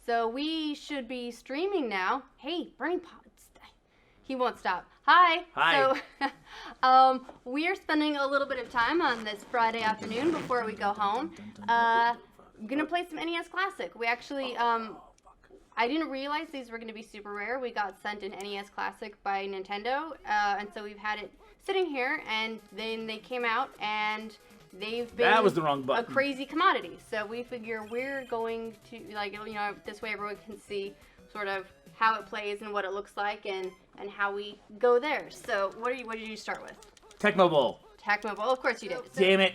So we should be streaming now. Hey, Burning Pots. He won't stop. Hi. Hi. So, we are spending a little bit of time on this Friday afternoon before we go home. Gonna play some NES Classic. We actually, I didn't realize these were gonna be super rare. We got sent an NES Classic by Nintendo, and so we've had it sitting here, and then they came out, and they've been that was the wrong button. A crazy commodity. So we figure we're going to, like, you know, this way everyone can see sort of how it plays and what it looks like, and how we go there. So what did you start with? Tecmo Bowl. Tecmo Bowl, of course you did. So, damn it.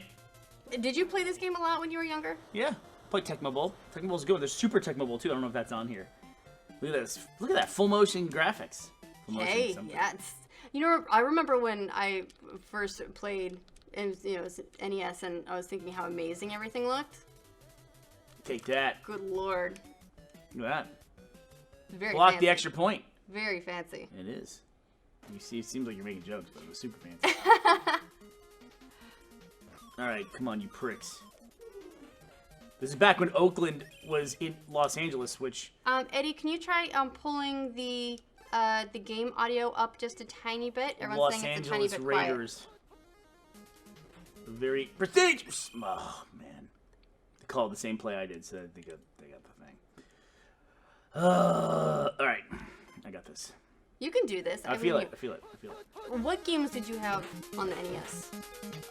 Did you play this game a lot when you were younger? Yeah, played Tecmo Bowl. Tecmo Bowl's good. There's Super Tecmo Bowl too. I don't know if that's on here. Look at this. Look at that full motion graphics. Full motion Hey, yeah. You know, I remember when I first played, and you know, it was NES, and I was thinking how amazing everything looked. Take that. Good lord. Look at that. Very Block fancy. the extra point. Very fancy. It is. You see, it seems like you're making jokes, but it was super fancy. All right, come on, you pricks. This is back when Oakland was in Los Angeles, which... Eddie, can you try pulling the game audio up just a tiny bit? Los Angeles Raiders. Very prestigious. Oh, man. They called the same play I did, so they got the thing. All right. I got this. You can do this. I feel it. What games did you have on the NES?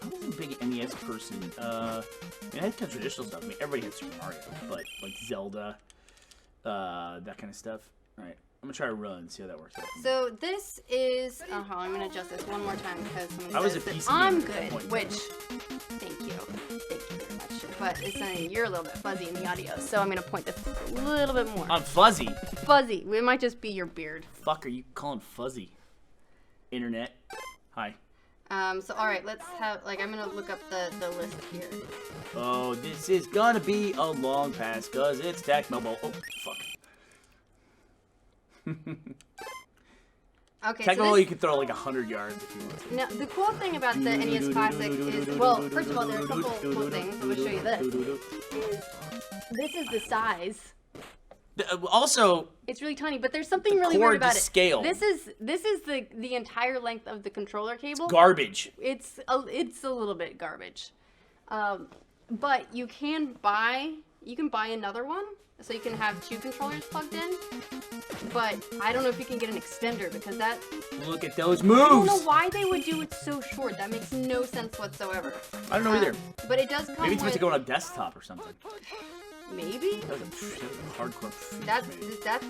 I wasn't a big NES person. I had kind of traditional stuff. I mean, everybody had Super Mario, but like Zelda, that kind of stuff. All right, I'm gonna try to run, see how that works out. So this is. Oh, hold on, I'm gonna adjust this one more time because someone I was says a PC that I'm gamer at good. one Which, point. thank you very much. But it's saying you're a little bit fuzzy in the audio, so I'm gonna point this a little bit more. I'm fuzzy. Fuzzy. It might just be your beard. Fuck, are you calling fuzzy? Internet. Hi. So all right, let's have I'm gonna look up the list here. Oh, this is gonna be a long pass, cause it's Tecmo Bowl. Oh, fuck. Okay, Tecmo so Bowl, you can throw like 100 yards if you want to. Now, the cool thing about the NES Classic is, well, first of all, there's a couple cool things. I'm gonna show you this. This is the size. Also, it's really tiny, but there's something really weird about it. Scale. This is the entire length of the controller cable. It's garbage. It's a little bit garbage, but you can buy another one, so you can have two controllers plugged in. But I don't know if you can get an extender because that. Look at those moves. I don't know why they would do it so short. That makes no sense whatsoever. I don't know either. But it does come. Maybe it's meant to go on a desktop or something. Maybe. That was a hardcore.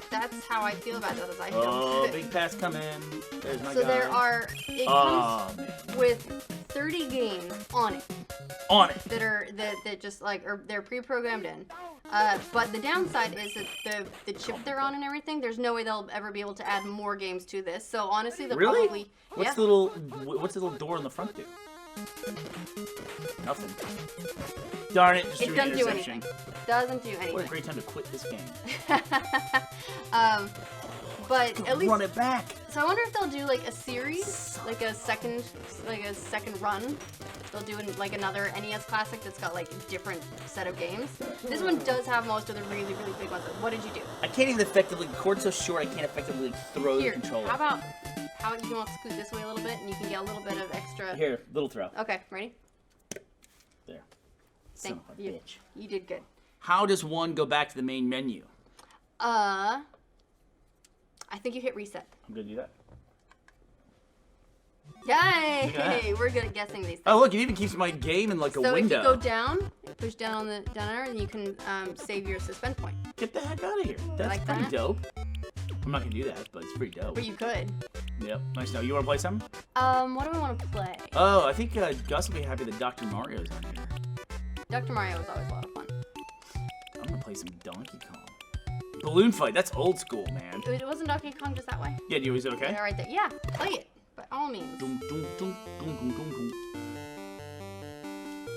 That's how I feel about that. As I don't. Big pass coming. There's my guy. So there are. It comes with 30 games on it. That just or they're pre-programmed in. But the downside is that the chip they're on and everything, there's no way they'll ever be able to add more games to this. So honestly, they'll probably. What's the little door in the front do? Nothing. Darn it! Just it doesn't do anything. Doesn't do anything. What a great time to quit this game. But at least run it back. So I wonder if they'll do like a series, like a second run. They'll do another NES Classic that's got like a different set of games. This one does have most of the really, really big ones. What did you do? I can't even effectively. The cord's so short, I can't effectively throw the controller. How about you want to scoot this way a little bit, and you can get a little bit of extra. Here, little throw. Okay, ready? There. Thank you. Bitch. You did good. How does one go back to the main menu? I think you hit reset. I'm gonna do that. Yay! We're good at guessing these things. Oh, look, it even keeps my game in like a window. So if you go down, push down on the down arrow, and you can save your suspend point. Get the heck out of here. That's pretty dope. I'm not gonna do that, but it's pretty dope. But you could. Yep. Nice. Now, you wanna play something? What do we want to play? Oh, I think Gus will be happy that Dr. Mario's on here. Dr. Mario is always a lot of fun. I'm gonna play some Donkey Kong. Balloon fight. That's old school, man. It wasn't Donkey Kong just that way. Yeah, was it okay? Yeah, right there. Yeah, play it. By all means.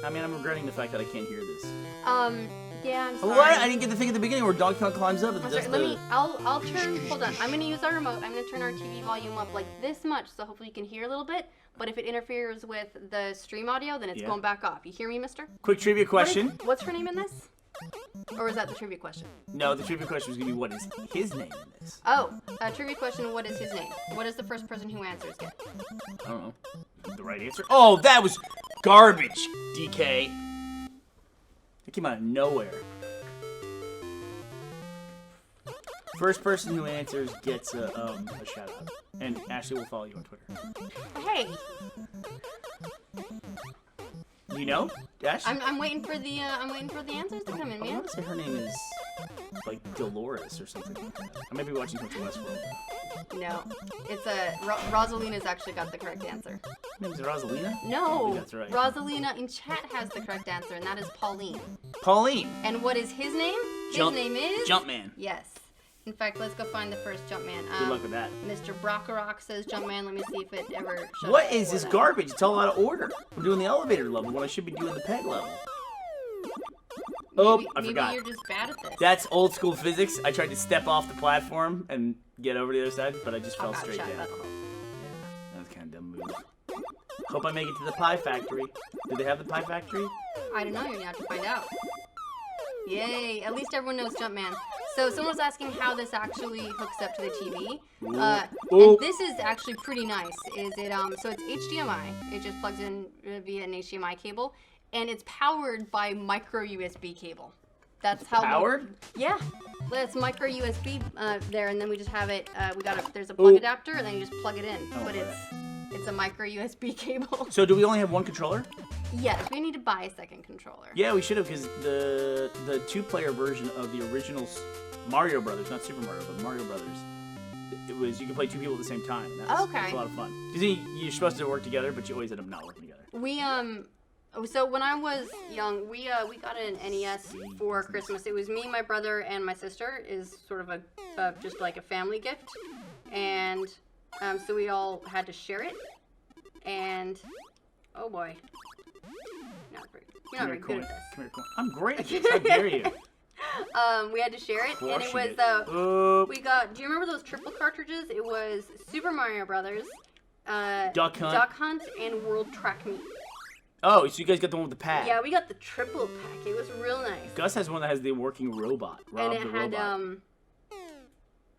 I mean, I'm regretting the fact that I can't hear this. Yeah, I'm sorry. What? I didn't get the thing at the beginning where Donkey Kong climbs up and does the... I'll turn... Hold on. I'm going to use our remote. I'm going to turn our TV volume up like this much, so hopefully you can hear a little bit. But if it interferes with the stream audio, then it's going back off. You hear me, mister? Quick trivia question. What's her name in this? Or was that the trivia question? No, the trivia question was going to be what is his name in this? Oh, trivia question, what is his name? What does the first person who answers get? I don't know. The right answer? Oh, that was garbage, DK. It came out of nowhere. First person who answers gets a shout out. And Ashley will follow you on Twitter. Hey, You know, Ash? I'm waiting for the answers to come in, I man. want to say her name is like Dolores or something like that. I might be watching something Westworld. No, it's Rosalina's actually got the correct answer. Her name is Rosalina? I No, think that's right. Rosalina in chat has the correct answer, and that is Pauline. Pauline. And what is his name? His name is Jumpman. Yes. In fact, let's go find the first Jumpman. Good luck with that. Mr. Brockarock says Jumpman. Let me see if it ever shows What up is for this that. garbage? It's all out of order. I'm doing the elevator level when I should be doing the peg level. Oh, I forgot. Maybe you're just bad at this. That's old school physics. I tried to step off the platform and get over to the other side, but I just fell straight down. That was kind of a dumb move. Hope I make it to the pie factory. Do they have the pie factory? I don't know. You're gonna have to find out. Yay! At least everyone knows Jumpman. So someone was asking how this actually hooks up to the TV. And this is actually pretty nice. Is it so it's HDMI. It just plugs in via an HDMI cable, and it's powered by micro USB cable. That's how Powered? Yeah, that's micro USB there, and then we just have it. There's a plug adapter, and then you just plug it in. But it's a micro USB cable. So do we only have one controller? Yes, we need to buy a second controller. Yeah, we should have, because the 2-player version of the original Mario Brothers, not Super Mario, but Mario Brothers, it was you could play 2 people at the same time. And that was a lot of fun. Because you're supposed to work together, but you always end up not working together. We so when I was young, we got an NES for Christmas. It was me, my brother, and my sister. Is sort of a just like a family gift, and so we all had to share it. And oh boy, you're not very good at this. Come here, Coin. I'm great at this. How dare you? We had to share it, and it was we got. Do you remember those triple cartridges? It was Super Mario Brothers, Duck Hunt, and World Track Meet. Oh, so you guys got the one with the pad? Yeah, we got the triple pack. It was real nice. Gus has one that has the working robot. Rob and it the had robot.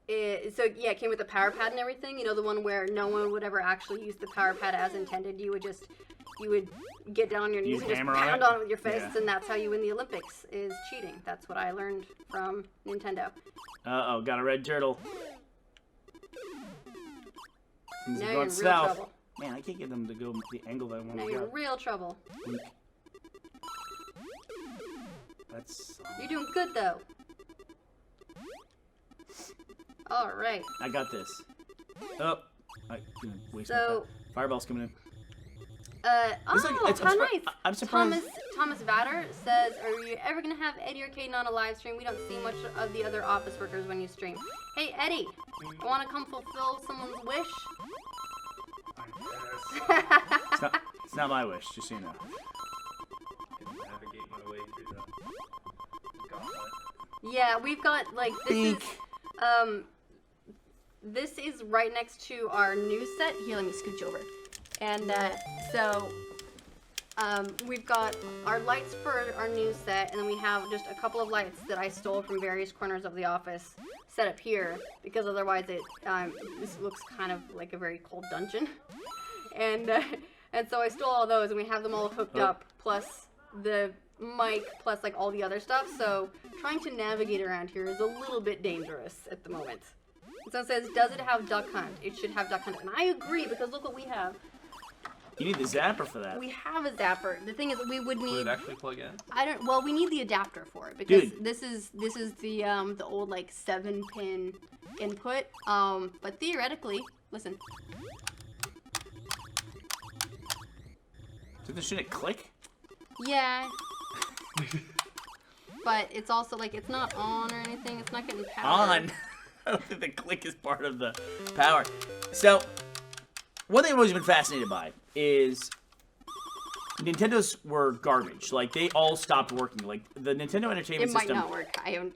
it came with the power pad and everything. You know, the one where no one would ever actually use the power pad as intended. You would get down on your knees and just pound on it with your fists, and that's how you win the Olympics, is cheating. That's what I learned from Nintendo. Uh-oh, got a red turtle. Things Now are you're going in real south. trouble. Man, I can't get them to go the angle that I want Now to you're go. in real trouble. That's... You're doing good, though. All right. I got this. Oh, I waste my So... Fireball's coming in. How nice. I'm surprised. Thomas Vatter says, are you ever going to have Eddie or Caden on a live stream? We don't see much of the other office workers when you stream. Hey, Eddie, I want to come fulfill someone's wish? It's not my wish, just so you know. Navigate my way through the gauntlet. Yeah, we've got, like, this is right next to our news set. Here, let me scooch over. And, we've got our lights for our news set, and then we have just a couple of lights that I stole from various corners of the office set up here, because otherwise this looks kind of like a very cold dungeon. And so I stole all those, and we have them all hooked up, plus the mic, plus like all the other stuff. So trying to navigate around here is a little bit dangerous at the moment. And so it says, does it have Duck Hunt? It should have Duck Hunt. And I agree, because look what we have. You need the zapper for that. We have a zapper. The thing is, we would need. Would it actually plug in? Well, we need the adapter for it, because Dude. this is the old like 7-pin input. But theoretically, listen. Shouldn't it click? Yeah. But it's also like it's not on or anything. It's not getting power. On. I don't think the click is part of the power. So, one thing I've always been fascinated by is Nintendos were garbage. Like, they all stopped working. Like, the Nintendo Entertainment It System... might not work. I haven't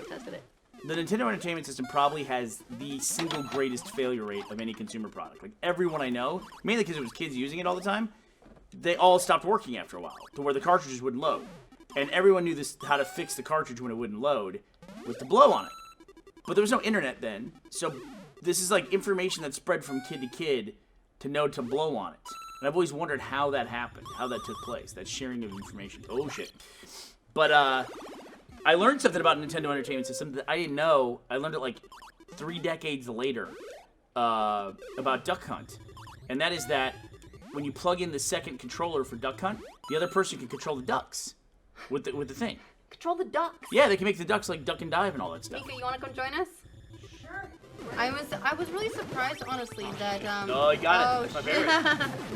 tested it. The Nintendo Entertainment System probably has the single greatest failure rate of any consumer product. Like, everyone I know, mainly because it was kids using it all the time, they all stopped working after a while, to where the cartridges wouldn't load. and everyone knew how to fix the cartridge when it wouldn't load, was to blow on it. But there was no internet then, so this is like information that spread from kid to kid to know to blow on it. And I've always wondered how that happened, how that took place, that sharing of information. Oh shit. But I learned something about Nintendo Entertainment System that I didn't know. I learned it like 3 decades later about Duck Hunt. And that is that when you plug in the second controller for Duck Hunt, the other person can control the ducks with the thing. Control the ducks? Yeah, they can make the ducks like duck and dive and all that stuff. Mika, you want to come join us? Sure. I was really surprised, honestly, that Oh, I got it. That's my favorite.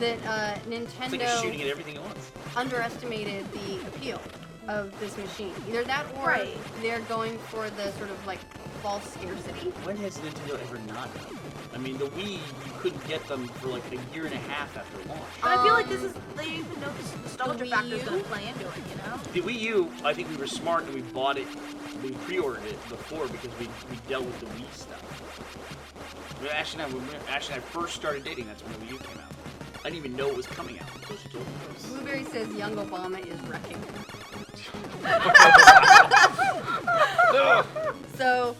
that Nintendo It's like it's shooting at everything at once. underestimated the appeal of this machine. Either that or they're going for the sort of like false scarcity. When has Nintendo ever not done that? I mean, the Wii, you couldn't get them for like a year and a half after launch. But I feel like they even know this nostalgia Wii factor is U? going to play into it, you know? The Wii U, I think we were smart and we bought it, we pre-ordered it before because we dealt with the Wii stuff. When Ash and I first started dating, that's when the Wii U came out. I didn't even know it was coming out until she told me it was. Blueberry says young Obama is wrecking. So,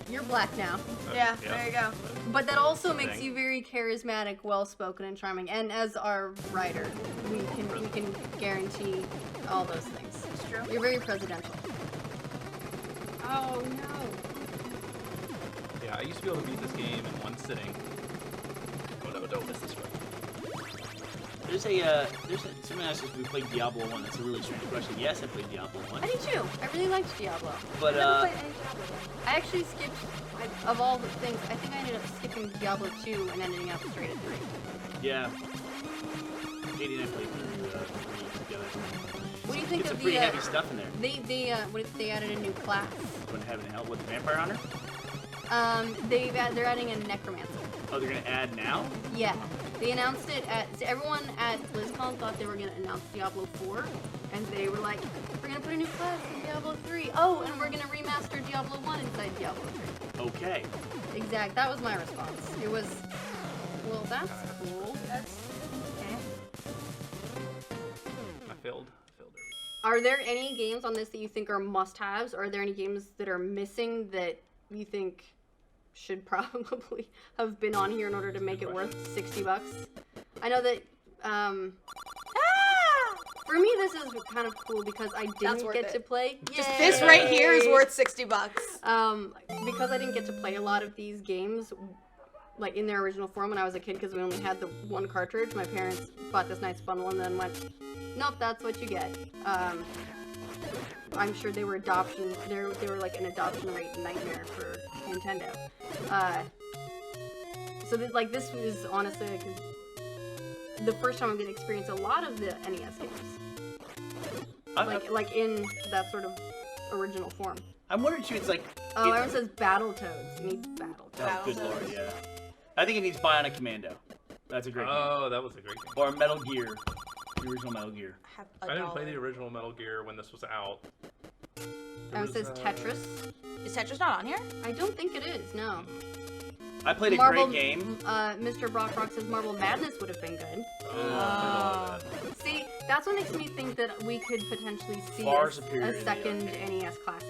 you're black now. Yeah, there you go. But that also makes you very charismatic, well-spoken, and charming. And as our writer, we can guarantee all those things. It's true. You're very presidential. Oh no. Yeah, I used to be able to beat this game in one sitting. Oh no, don't miss this one. Someone asked if we played Diablo 1. That's a really strange question. Yes, I played Diablo 1. I did too. I really liked Diablo. But, I actually skipped, of all the things, I think I ended up skipping Diablo 2 and ending up straight at 3. Yeah. Katie and I played through 3 together. What do you think It's of some pretty heavy stuff in there. They added a new class. What heaven and hell? What, the Vampire Hunter? They're adding a necromancer. Oh, they're gonna add now? Yeah, they announced it so everyone at BlizzCon thought they were gonna announce Diablo 4, and they were like, we're gonna put a new class in Diablo 3. Oh, and we're gonna remaster Diablo 1 inside Diablo 3. Okay. Exact. That was my response. It was, well, that's cool. That's okay. I failed. Are there any games on this that you think are must-haves? Or are there any games that are missing that you think should probably have been on here in order to make it worth $60? I know that, for me this is kind of cool because I didn't get to play. Just this right here is worth $60. Because I didn't get to play a lot of these games, like in their original form when I was a kid, because we only had the one cartridge. My parents bought this nice bundle and then went, nope, that's what you get. I'm sure they were they were like an adoption rate nightmare for Nintendo. So this was honestly the first time I'm gonna experience a lot of the NES games. Like in that sort of original form. I'm wondering too, it's like... Oh, everyone says Battletoads. It needs Battletoads. Oh, good lord, yeah. I think it needs Bionic Commando. That's a great game. Oh, that was a great game. Or Metal Gear. The original Metal Gear. I didn't play the original Metal Gear when this was out. Everyone says Tetris. Is Tetris not on here? I don't think it is, no. I played a great game. Mr. Brockrock says Marble Madness would have been good. Oh. See, that's what makes me think that we could potentially see Far a superior second NES Classic.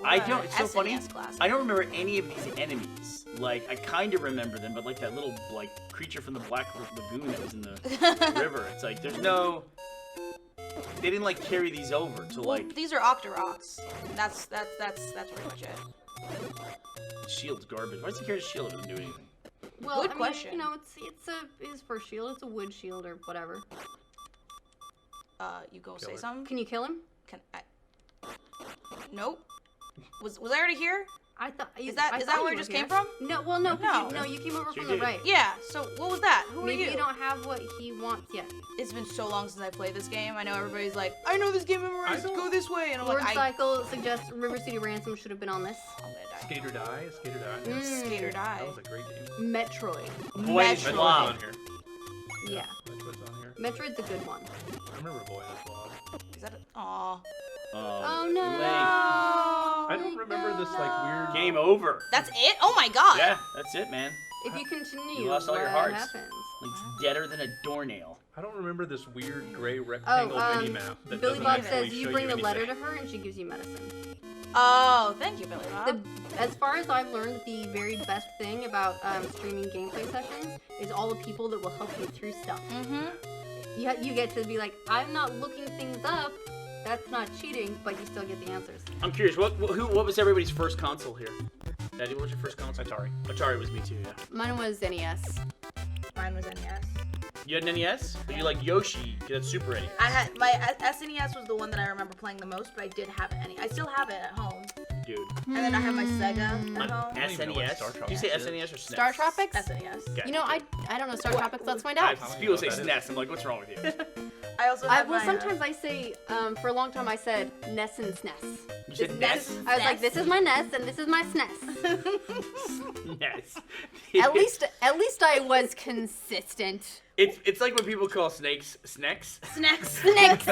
I don't, it's so funny, Classic. I don't remember any of these enemies. Like, I kind of remember them, but like that little, like, creature from the Black Lagoon that was in the river. It's like, there's no... They didn't, like, carry these over to, like... These are Octorocks. That's pretty much it. Shield's garbage. Why does he carry a shield? It doesn't do anything. Well, Good I mean, question. you know, it's for shield. It's a wood shield or whatever. You go say something? Can you kill him? Nope. Was I already here? I thought. Is that where it just came from? No. Well, no. No. You came over Sure from the did. right. Yeah. So what was that? Who are Maybe you? you don't have what he wants yet. It's been so long since I played this game. I know everybody's like, I know this game memorized. Go this way, and I'm Lord like, Cycle suggests River City Ransom should have been on this. I'm gonna die. Skate or Die? Skate or Die? Skate or Die. That was a great game. Metroid. Boy, Metroid. Metroid's Wow. on here. Yeah. Metroid's on here. Metroid's a good one. I remember Boy in his Vlog. Is that a... Aw. Oh no! I don't remember this like weird... Game over. That's it? Oh my god! Yeah, that's it, man. If you continue, You lost all your what hearts. happens? Like, it's deader than a doornail. I don't remember this weird gray rectangle mini-map that Billy doesn't Bob actually says you show bring you the letter to anything. her and she gives you medicine. Oh, thank you, Billy Bob. As far as I've learned, the very best thing about streaming gameplay sessions is all the people that will help you through stuff. You get to be like, I'm not looking things up. That's not cheating, but you still get the answers. I'm curious, what was everybody's first console here? Daddy, what was your first console? Atari. Atari was me too, yeah. Mine was NES. Mine was NES. You had an NES? But you like Yoshi, you had Super NES. I had my SNES was the one that I remember playing the most, but I did have it. I still have it at home. Dude. And then I have my Sega at On home. SNES? Did you say SNES or SNES? Star Tropics? SNES. Okay. You know, I don't know Star Tropics. Let's find I, out. people say SNES. I'm like, what's wrong with you? I also have Well, my, sometimes I say, for a long time I said NES and SNES. You said NES? I was like, this is my NES and this is my SNES. NES. At least I was consistent. It's like when people call snakes snacks. Snacks. Snacks!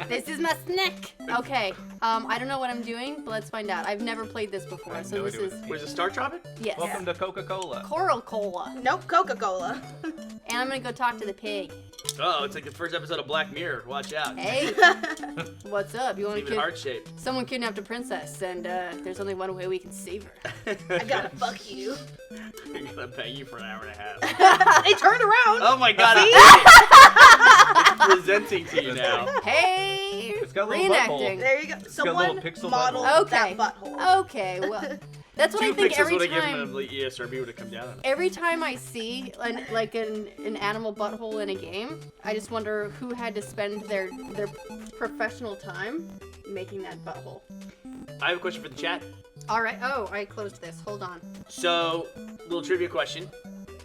This is my snack! Okay, I don't know what I'm doing, but let's find out. I've never played this before, have so no this idea is... what Was it Star Tropic? Yes. Welcome to Coca-Cola. Coral Cola. Nope, Coca-Cola. And I'm gonna go talk to the pig. Oh, it's like the first episode of Black Mirror. Watch out. Hey! What's up? You want Even to heart shape. Someone kidnapped a princess, and there's only one way we can save her. I gotta fuck you. I'm gonna bang you for an hour and a half. They turned around. Oh my god, it's presenting to you now. Hey! It's got a little butthole. Reenacting. There you go. got a Someone little pixel modeled butthole. Okay. that butthole. Okay, well, that's what Two I think pixels every would have given time. him the ESRB would have come down on it. Every time I see an animal butthole in a game, I just wonder who had to spend their professional time making that butthole. I have a question for the chat. All right. Oh, I closed this. Hold on. So, little trivia question.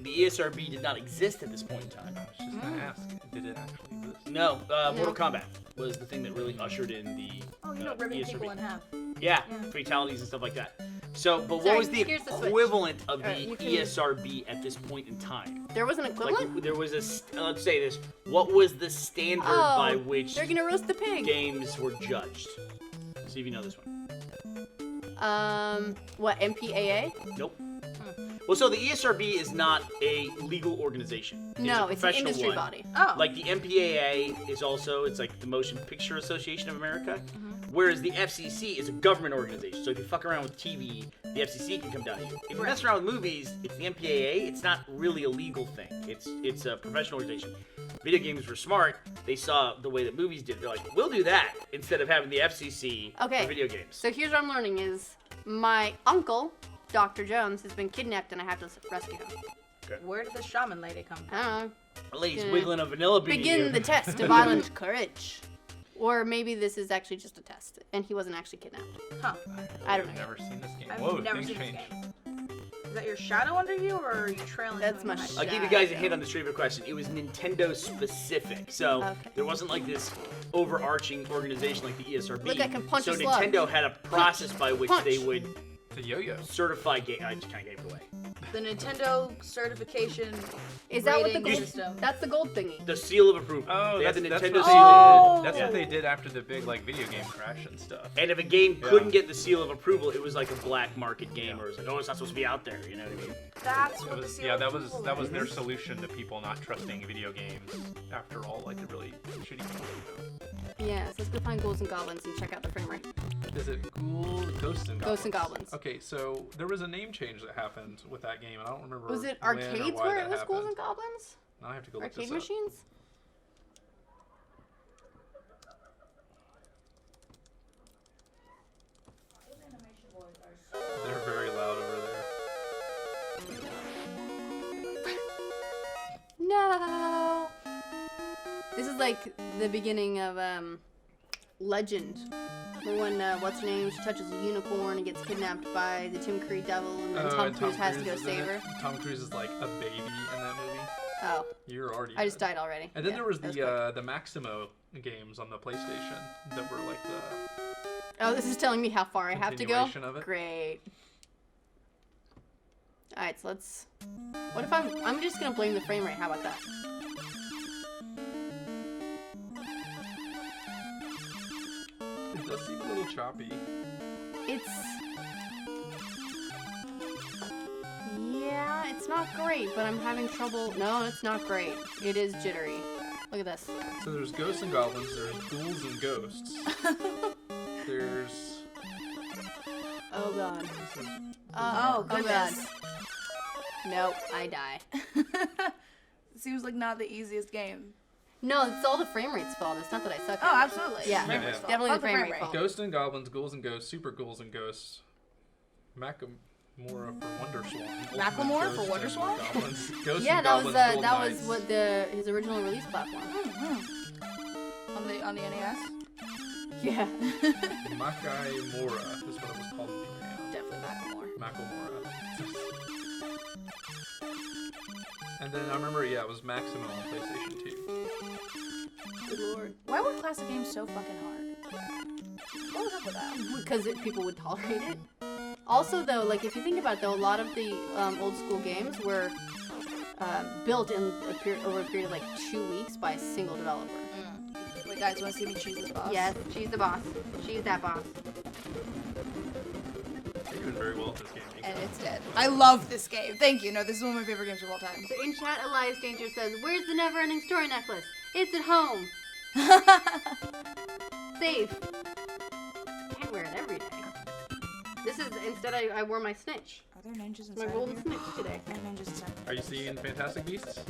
The ESRB did not exist at this point in time. I was just gonna ask, did it actually exist? No, Mortal Kombat was the thing that really ushered in the Oh, you know, ripping ESRB. people in half. Yeah, fatalities and stuff like that. So, but Sorry, what was the here's the switch. equivalent of the you can- ESRB at this point in time? There was an equivalent. Like, there was a, let's say this, what was the standard by which they're gonna roast the pig. games were judged? See if you know this one. What, MPAA? Nope. Well, so the ESRB is not a legal organization. No, a it's an professional industry one. body. Oh. Like the MPAA is also, it's like the Motion Picture Association of America, whereas the FCC is a government organization. So if you fuck around with TV, the FCC can come down to you. If you mess around with movies, it's the MPAA. It's not really a legal thing. It's a professional organization. Video games were smart. They saw the way that movies did. They're like, we'll do that instead of having the FCC Okay. for video games. So here's what I'm learning is my uncle, Dr. Jones, has been kidnapped and I have to rescue him. Where did the shaman lady come from? I don't know. A lady's Yeah. wiggling a vanilla bean. Begin the test of violent courage. Or maybe this is actually just a test and he wasn't actually kidnapped. Huh. I don't I've know. never seen this game. I've Whoa, never things seen change. this game. Is that your shadow under you, or are you trailing? That's something my behind I'll you? give you guys a hint on this trivia question. It was Nintendo specific, so Okay. there wasn't like this overarching organization like the ESRB. Look, I can punch so a slug. Nintendo had a process by which Punch. they would It's a yo-yo. certify game. I just kind of gave it away. The Nintendo certification. Is that what the rating gold? system. That's the gold thingy. The seal of approval. Oh, they had that's, the that's Nintendo what seal. Oh! That's Yeah. what they did after the big like video game crash and stuff. And if a game Yeah. couldn't get the seal of approval, it was like a black market game, Yeah. or it was like, oh, it's not supposed to be out there. You know what I mean? That's It what the was, seal yeah, of that was approval is. their solution to people not trusting video games after all like the really shitty games. Yeah, so let's go find ghouls and goblins and check out the frame rate. Is it Ghosts and Goblins? Ghosts and Goblins. Okay, so there was a name change that happened with that game, and I don't remember. Was it when or arcades why where that it was ghouls happened. and goblins? Now I have to go look Arcade this up. machines? They're very loud over there. No. This is like the beginning of Legend. When what's her name? She touches a unicorn and gets kidnapped by the Tim Curry devil, and then Tom and Cruise has to go is in save it. her. Tom Cruise is like a baby in that movie. Oh, You're already. I just dead. died already. And then Yeah, there was that the Maximo games on the PlayStation that were like the. quick. Oh, this is telling me how far I have to go. Continuation of it. Great. All right, so let's. What if I'm just gonna blame the frame rate? How about that? It does seem a little choppy. Yeah, it's It's not great, but I'm having trouble. No, it's not great. It is jittery. Look at this. So there's ghosts and goblins, there's ghouls and ghosts. There's... Oh god. Oh goodness. god. Nope, I die. Seems like not the easiest game. No, it's all the frame rate's fault. It's not that I suck. Oh, absolutely. Yeah, Yeah, yeah. definitely the frame rate fault. Ghosts and goblins, ghouls and ghosts, super ghouls and ghosts. Macklemore for Wonder Swan. Macklemore for Wonder Swan? Goblins, ghosts Yeah, and that was goblins, that Golden was Knights. what his original release platform. On the NES? Yeah. Macklemore is what it was called in Japan. Definitely Macklemore. Macklemore. And then I remember, yeah, it was Maximo on PlayStation 2. Good lord. Why were classic games so fucking hard? What was up with that? Because people would tolerate it. Also, though, like if you think about it, though, a lot of the old school games were built in over a period of like 2 weeks by a single developer. Wait, guys, want to see me choose this boss? Yes, she's the boss. She's that boss. You're doing very well at this game. And it's dead. I love this game. Thank you. No, this is one of my favorite games of all time. So in chat, Elias Danger says, "Where's the never-ending story necklace? It's at home. Safe. Can't wear it every day. This is instead. I wore my snitch. Are there ninjas inside My of golden here? snitch today. Are there ninjas inside? Are you seeing Fantastic Beasts?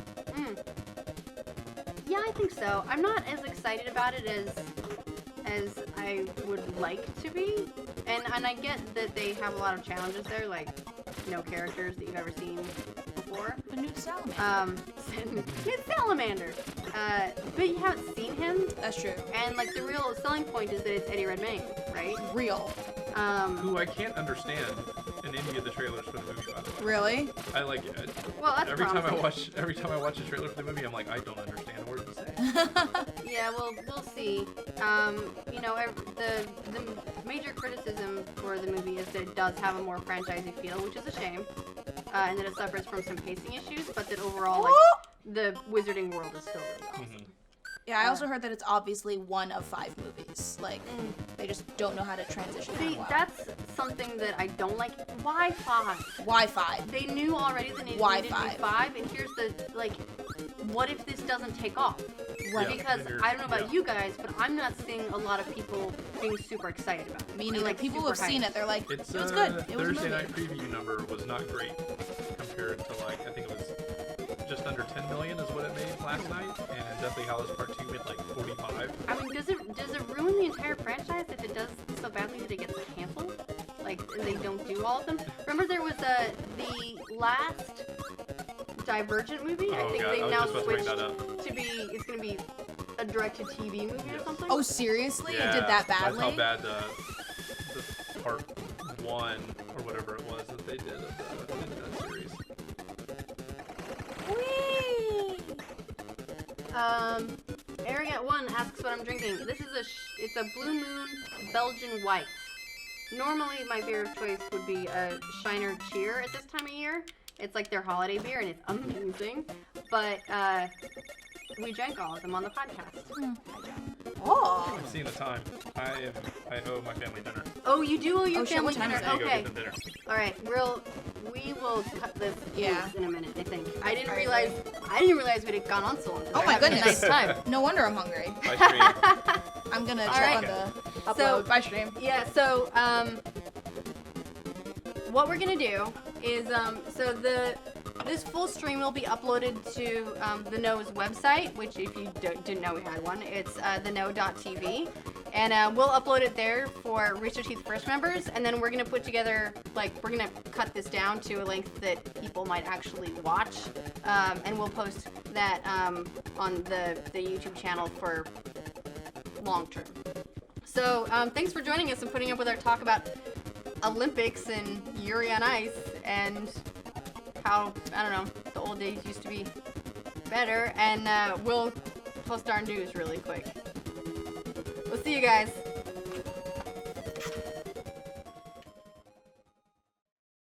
Yeah, I think so. I'm not as excited about it as I would like to be, and I get that they have a lot of challenges there, like no characters that you've ever seen before. The new salamander. It's Salamander, but you haven't seen him, That's true. and like the real selling point is that it's Eddie Redmayne, right? Real. Who I can't understand in any of the trailers for the movie, by the way. Really? I like it. Well, that's Every time I promising. watch a trailer for the movie, I'm like, I don't understand a word you say. Yeah, well, we'll see. You know, the major criticism for the movie is that it does have a more franchisey feel, which is a shame, and that it suffers from some pacing issues, but that overall, like, the Wizarding world is still really awesome. Yeah, I also heard that it's obviously one of 5 movies. Like, they just don't know how to transition See, that well. that's something that I don't like. Why 5? Why 5? They knew already that they Why needed to do 5? 5, and here's the, like, what if this doesn't take off? Right. Because Yeah, I don't know about yeah. you guys, but I'm not seeing a lot of people being super excited about it. Meaning, And, like, people who have super seen hyped. it, they're like, It's it was good. It was a Thursday movie. night preview number was not great compared to, like, I think it was just under 10 million is what it made last night, and Deathly Hallows Part 2 made like 45. I mean, does it ruin the entire franchise if it does so badly that it gets canceled? Like, and they don't do all of them? Remember there was the last Divergent movie? I Oh, think God, they've I was now just about to bring switched that up. to be, it's gonna be a direct-to-TV movie or something? Oh, seriously? Yeah, It did that badly? That's how bad the Part 1 or whatever it was that they did of that series. Area 1 asks what I'm drinking. This is it's a Blue Moon Belgian White. Normally, my beer of choice would be a Shiner Cheer at this time of year. It's like their holiday beer, and it's amazing. But we drank all of them on the podcast. Oh. I've seen the time. I owe my family dinner. Oh, you do owe your Oh, shit, family what time dinner. is I need to go Okay. get them dinner. All right. We will cut this Yeah. loose in a minute. I think. I didn't Alright, realize we'd have gone on so long. Oh my We're having a goodness. nice time. No wonder I'm hungry. Bye, stream. I'm gonna All check right. on the upload. So- Bye, stream. Yeah, so what we're gonna do is so this full stream will be uploaded to the No's website, which if you didn't know we had one, it's theno.tv, and we'll upload it there for Rooster Teeth First members, and then we're gonna put together, like, we're gonna cut this down to a length that people might actually watch, and we'll post that on the YouTube channel for long term. So thanks for joining us and putting up with our talk about Olympics and Yuri on Ice and how, I don't know, the old days used to be better, and we'll post our news really quick. We'll see you guys.